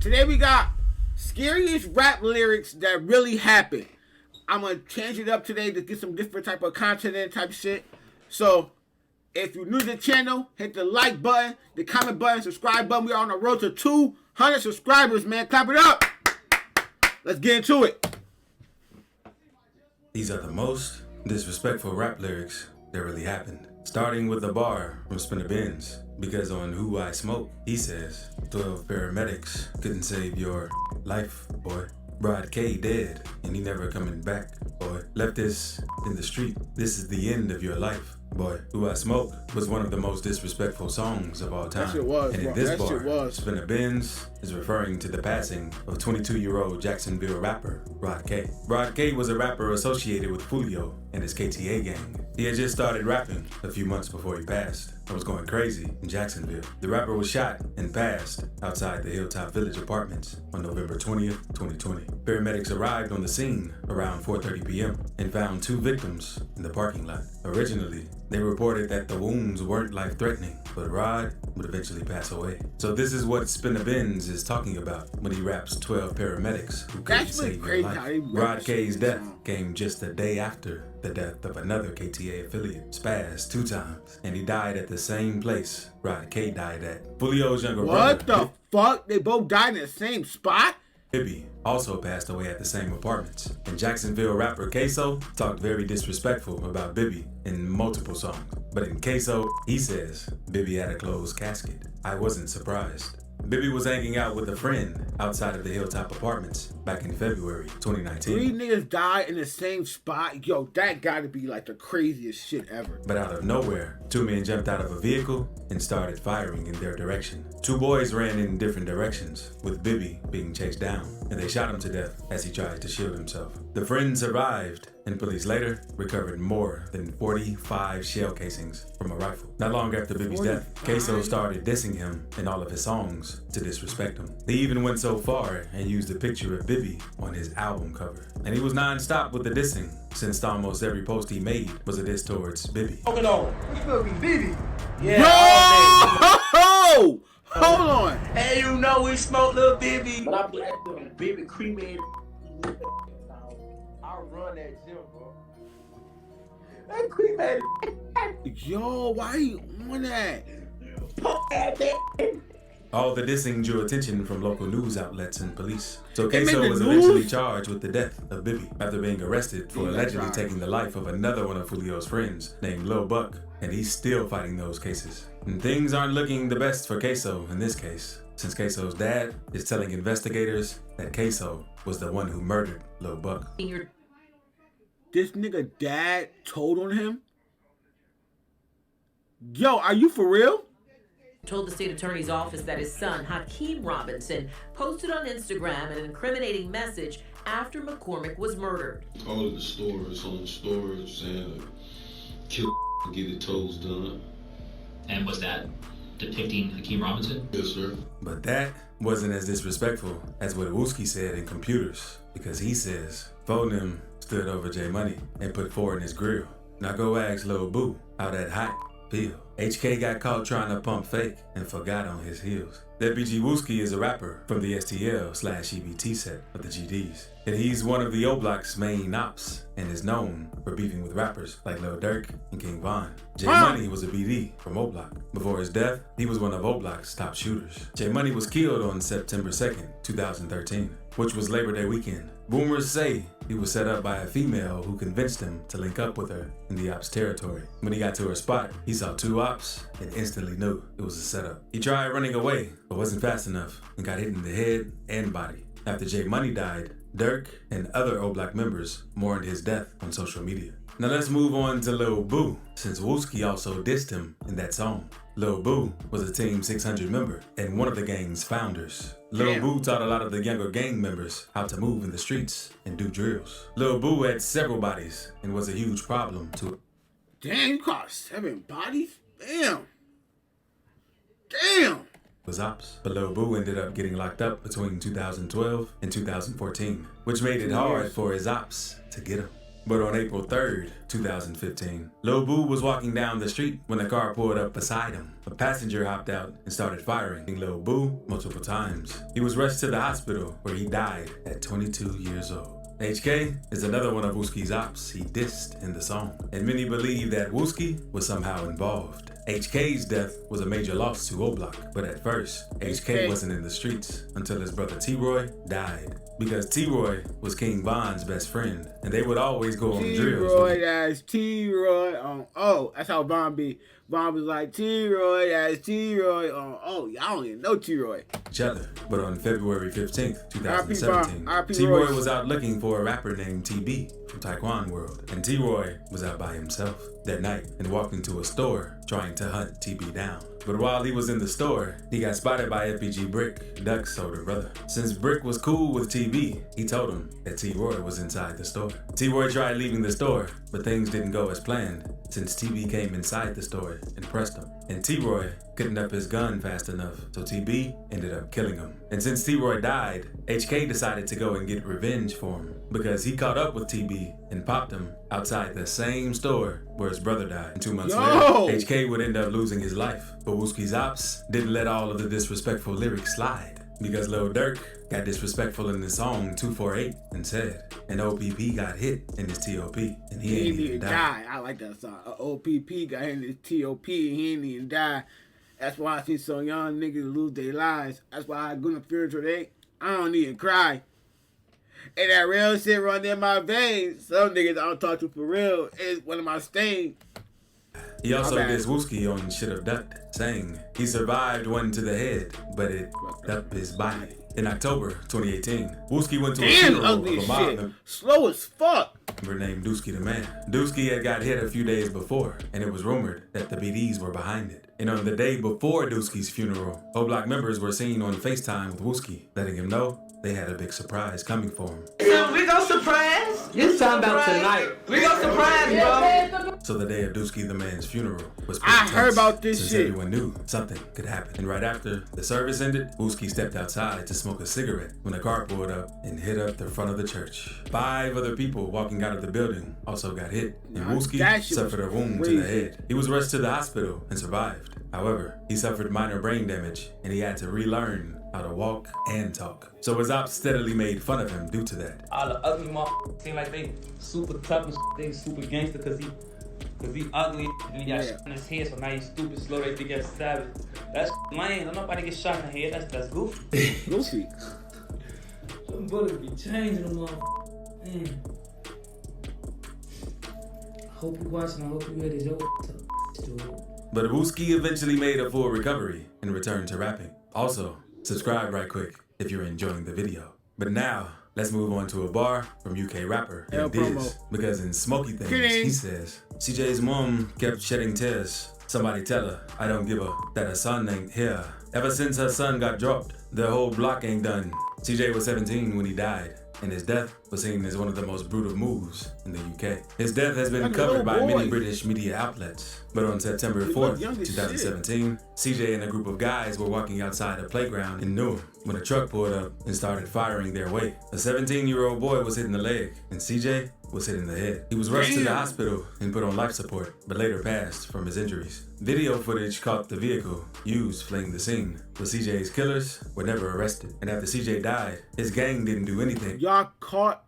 Today we got scariest rap lyrics that really happened. I'm gonna change it up today to get some different type of content and type of shit. So if you're new to the channel, hit the like button, the comment button, subscribe button. We are on the road to 200 subscribers, man. Clap it up. Let's get into it. These are the most disrespectful rap lyrics that really happened. Starting with the bar from Spinner Benz. Because on Who I Smoke, he says, 12 paramedics couldn't save your life, boy. Rod K dead, and he never coming back, boy. Left this in the street, this is the end of your life, boy. Who I Smoke was one of the most disrespectful songs of all time. That shit was, and in bro. this That bar, shit was. Spinner Benz is referring to the passing of 22-year-old Jacksonville rapper, Rod K. Rod K was a rapper associated with Fulio and his KTA gang. He had just started rapping a few months before he passed. I was going crazy in Jacksonville. The rapper was shot and passed outside the Hilltop Village apartments on November 20th, 2020. Paramedics arrived on the scene around 4:30 p.m. and found 2 victims in the parking lot. Originally, they reported that the wounds weren't life-threatening, but Rod would eventually pass away. So this is what Spinner Benz is talking about when he raps 12 paramedics who couldn't save your life. Rod K's death came just a day after the death of another KTA affiliate, Spaz, 2 times, and he died at the same place Rod K died at. Fulio's younger brother. What the fuck? They both died in the same spot? Bibby also passed away at the same apartments. And Jacksonville rapper Queso talked very disrespectful about Bibby in multiple songs. But in Queso, he says, Bibby had a closed casket. I wasn't surprised. Bibby was hanging out with a friend outside of the Hilltop Apartments back in February 2019. 3 niggas died in the same spot? Yo, that gotta be like the craziest shit ever. But out of nowhere, 2 men jumped out of a vehicle and started firing in their direction. 2 boys ran in different directions, with Bibby being chased down, and they shot him to death as he tried to shield himself. The friend survived, and police later recovered more than 45 shell casings from a rifle. Not long after Bibby's death, Queso started dissing him in all of his songs to disrespect him. They even went so far and used a picture of Bibby on his album cover. And he was non-stop with the dissing, since almost every post he made was a diss towards Bibby. Hold on. You feel me, Bibby? Yeah. Yo! Hold on. Hey, you know we smoke little Bibby. But I black them Bibby cremated. I'll run that gym, bro. That cremated. Yo, why you on that? All the dissing drew attention from local news outlets and police. So Queso was eventually charged with the death of Bibby after being arrested for allegedly taking the life of another one of Fulio's friends named Lil Buck, and he's still fighting those cases. And things aren't looking the best for Queso in this case, since Queso's dad is telling investigators that Queso was the one who murdered Lil Buck. This nigga dad told on him? Yo, are you for real? Told the state attorney's office that his son, Hakeem Robinson, posted on Instagram an incriminating message after McCormick was murdered. Call it the store. It's on the store saying kill get the toes done. And was that depicting Hakeem Robinson? Yes, sir. But that wasn't as disrespectful as what Wooski said in Computers, because he says, Fonem stood over J Money and put 4 in his grill. Now go ask Lil Boo how that hot feel. HK got caught trying to pump fake and forgot on his heels. That BG Wooski is a rapper from the STL/EBT set of the GDs. And he's one of the O-Block's main ops and is known for beefing with rappers like lildurk and Kingvon. J Money was a BD from O-Block. Before his death, he was one of O-Block's top shooters. J Money was killed on September 2nd, 2013, which was Labor Day weekend. Boomers say he was set up by a female who convinced him to link up with her in the ops territory. When he got to her spot, he saw 2 ops and instantly knew it was a setup. He tried running away, but wasn't fast enough and got hit in the head and body. After J Money died, Durk and other O-Block members mourned his death on social media. Now let's move on to Lil Boo, since Wooski also dissed him in that song. Lil Boo was a Team 600 member and one of the gang's founders. Lil Boo taught a lot of the younger gang members how to move in the streets and do drills. Lil Boo had several bodies and was a huge problem to. Damn, you caught 7 bodies? Damn. Damn. Was ops. But Lil Boo ended up getting locked up between 2012 and 2014, which made it hard for his ops to get him. But on April 3rd, 2015, Lil Boo was walking down the street when a car pulled up beside him. A passenger hopped out and started firing Lil Boo multiple times. He was rushed to the hospital where he died at 22 years old. HK is another one of Wooski's ops he dissed in the song, and many believe that Wooski was somehow involved. HK's death was a major loss to O-Block, but at first, HK wasn't in the streets until his brother T-Roy died. Because T-Roy was Kingvon's best friend, and they would always go on drills. T-Roy, that's T-Roy. Oh, that's how Von be. Von was like, T-Roy, that's T-Roy. Oh, y'all don't even know T-Roy. Each other. But on February 15th, 2017, R.P. T-Roy was out looking for a rapper named TB from Taekwon World, and T-Roy was out by himself that night and walked into a store trying to hunt TB down. But while he was in the store, he got spotted by FBG Brick, Duck's older brother. Since Brick was cool with TB, he told him that T-Roy was inside the store. T-Roy tried leaving the store, but things didn't go as planned since TB came inside the store and pressed him. And T-Roy couldn't up his gun fast enough, so TB ended up killing him. And since T-Roy died, HK decided to go and get revenge for him because he caught up with TB and popped him outside the same store where his brother died. And 2 months later, HK would end up losing his life. But Wooski's ops didn't let all of the disrespectful lyrics slide because lildurk got disrespectful in the song 248 and said, an OPP got hit in his TOP and he ain't even died. I like that song. OPP got hit in his TOP and he ain't even died. That's why I see some young niggas lose their lives. That's why I go to funeral today. I don't even cry. And that real shit run in my veins. Some niggas I don't talk to for real. It's one of my stains. He also dissed Wooski on Shit Have Ducked, saying he survived one to the head, but it up his body. In October 2018, Wooski went to a funeral of a mob member. Slow as fuck. Named Dooski the Man. Dooski had got hit a few days before, and it was rumored that the BDs were behind it. And on the day before Dooski's funeral, O-Block members were seen on FaceTime with Wooski, letting him know they had a big surprise coming for him. So we gon' surprise. It's time about tonight. We gon' surprise, bro. So the day of Dooski the Man's funeral was I heard about this since shit. Everyone knew something could happen. And right after the service ended, Wooski stepped outside to smoke a cigarette when a car pulled up and hit up the front of the church. 5 other people walking out of the building also got hit, and Wooski suffered a wound to the head. He was rushed to the hospital and survived. However, he suffered minor brain damage and he had to relearn how to walk and talk. So his ops steadily made fun of him due to that. All the ugly motherfuckers seem like they super tough and shit. They super gangster cause he ugly and he got shit in his head, so now he's stupid, slow, they think that's savage. That's lame. Don't nobody get shot in the head. That's goofy. Goofy. Them bullets be changing them motherfuckers. Man. I hope you watching. I hope you ready to go. But Wooski eventually made a full recovery and returned to rapping. Also, subscribe right quick if you're enjoying the video. But now, let's move on to a bar from UK rapper Diz. Because in Smoky Things, he says, CJ's mom kept shedding tears. Somebody tell her, I don't give a that her son ain't here. Ever since her son got dropped, the whole block ain't done. CJ was 17 when he died, and his death was seen as one of the most brutal moves in the UK. His death has been covered by many British media outlets. But on September 4th, 2017, CJ and a group of guys were walking outside a playground in Newham when a truck pulled up and started firing their way. A 17-year-old boy was hit in the leg, and CJ was hit in the head. He was rushed to the hospital and put on life support, but later passed from his injuries. Video footage caught the vehicle used fleeing the scene, but CJ's killers were never arrested. And after CJ died, his gang didn't do anything. Y'all caught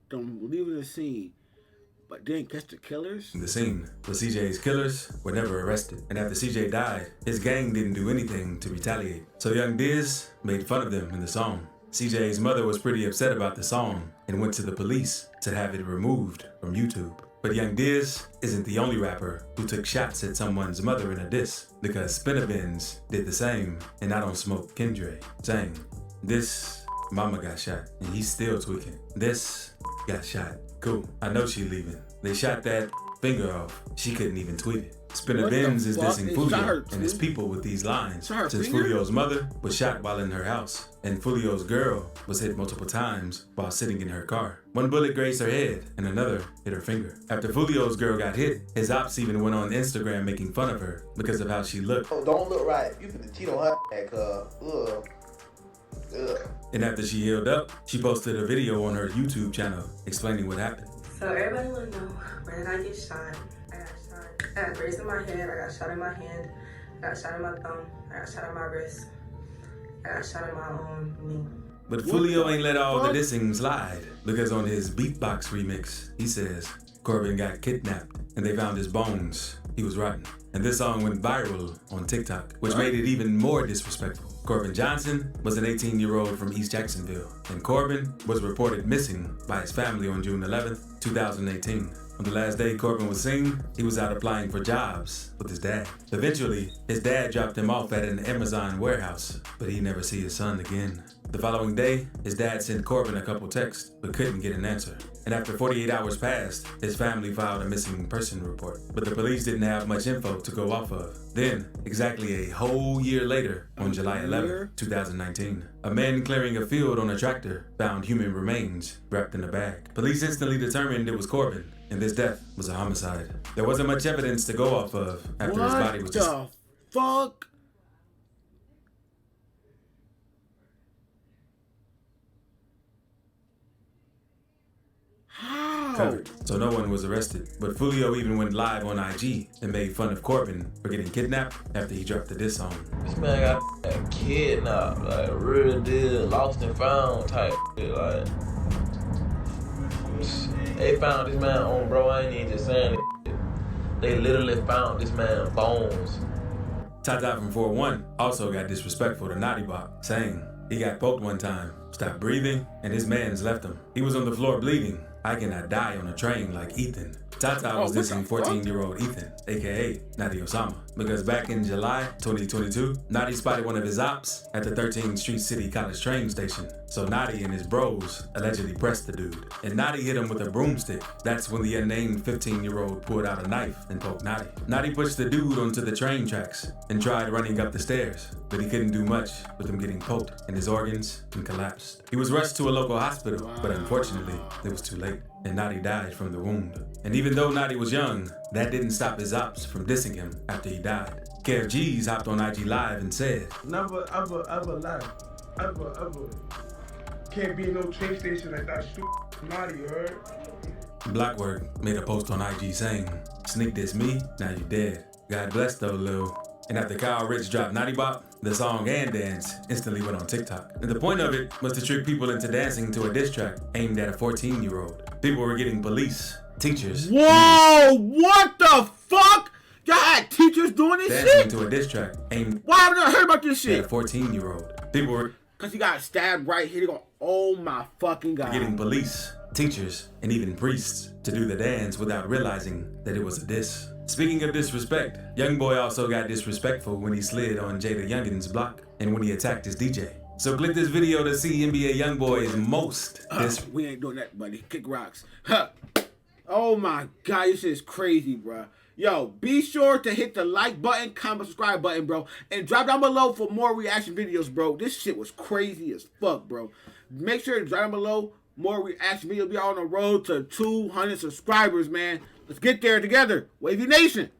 them leaving the scene, but didn't catch the killers? The scene, but CJ's killers were never arrested. And after CJ died, his gang didn't do anything to retaliate. So Young Diz made fun of them in the song. CJ's mother was pretty upset about the song and went to the police to have it removed from YouTube. But Young Diz isn't the only rapper who took shots at someone's mother in a diss, because Spinnerbins did the same and I Don't Smoke Kendra, saying, this mama got shot and he's still tweaking. This got shot. Cool, I know she leaving. They shot that finger off. She couldn't even tweet it. Spinnerbins is dissing Fulio and his people with these lines, since Fulio's mother was shot while in her house, and Fulio's girl was hit multiple times while sitting in her car. One bullet grazed her head, and another hit her finger. After Fulio's girl got hit, his ops even went on Instagram making fun of her because of how she looked. Oh, don't look right. You finna cheat on her, cuz. And after she healed up, she posted a video on her YouTube channel explaining what happened. So everybody wanna know, where did I get shot? I got shot. I got braids in my head, I got shot in my hand, I got shot in my thumb, I got shot in my wrist, I got shot in my knee. But Fulio ain't let all the dissing slide, because on his Beatbox remix, he says Corbin got kidnapped and they found his bones. He was rotten. And this song went viral on TikTok, which made it even more disrespectful. Corbin Johnson was an 18-year-old from East Jacksonville, and Corbin was reported missing by his family on June 11th, 2018. On the last day Corbin was seen, he was out applying for jobs with his dad. Eventually, his dad dropped him off at an Amazon warehouse, but he never see his son again. The following day, his dad sent Corbin a couple texts, but couldn't get an answer. And after 48 hours passed, his family filed a missing person report. But the police didn't have much info to go off of. Then, exactly a whole year later, on July 11, 2019, a man clearing a field on a tractor found human remains wrapped in a bag. Police instantly determined it was Corbin, and this death was a homicide. There wasn't much evidence to go off of after his body was just... What the fuck? covered, so no one was arrested. But Fulio even went live on IG and made fun of Corbin for getting kidnapped after he dropped the diss song. This man got kidnapped, like real deal, lost and found type shit, like. They found this man on, bro, I ain't even just saying it. They literally found this man bones. Tata from 4-1 also got disrespectful to Nydrill, saying he got poked one time, stopped breathing, and his mans left him. He was on the floor bleeding. I cannot die on a train like Ethan. Tata was dissing 14-year-old Ethan, aka Nadi Osama, because back in July 2022, Nadi spotted one of his ops at the 13th Street City College train station. So Nadi and his bros allegedly pressed the dude, and Nadi hit him with a broomstick. That's when the unnamed 15-year-old pulled out a knife and poked Nadi. Nadi pushed the dude onto the train tracks and tried running up the stairs, but he couldn't do much with him getting poked in his organs and collapsed. He was rushed to a local hospital, but unfortunately, it was too late, and Nadi died from the wound. And even though Nadi was young, that didn't stop his ops from dissing him after he died. Kev G's hopped on IG Live and said, Never, ever lie. Ever. Can't be in no train station like that. Shoot Nadi, you heard? Blackwork made a post on IG saying, "Sneak this me, now you dead. God bless though, Lil." And after Kyle Rich dropped Nadi Bop, the song and dance instantly went on TikTok. And the point of it was to trick people into dancing to a diss track aimed at a 14-year-old. People were getting police, teachers. Whoa, what the fuck? Y'all had teachers doing this dancing shit? to a diss track aimed Why haven't I heard about this shit? at a 14-year-old. People were... Cause he got stabbed right here. They go, oh my fucking God. Getting police, teachers, and even priests to do the dance without realizing that it was a diss. Speaking of disrespect, Youngboy also got disrespectful when he slid on Jada Youngin's block and when he attacked his DJ. So click this video to see NBA Youngboy's most we ain't doing that, buddy. Kick rocks. Huh. Oh my God, this shit is crazy, bro. Yo, be sure to hit the like button, comment, subscribe button, bro. And drop down below for more reaction videos, bro. This shit was crazy as fuck, bro. Make sure to drop down below more reaction videos. We are on the road to 200 subscribers, man. Let's get there together. Wavy Nation.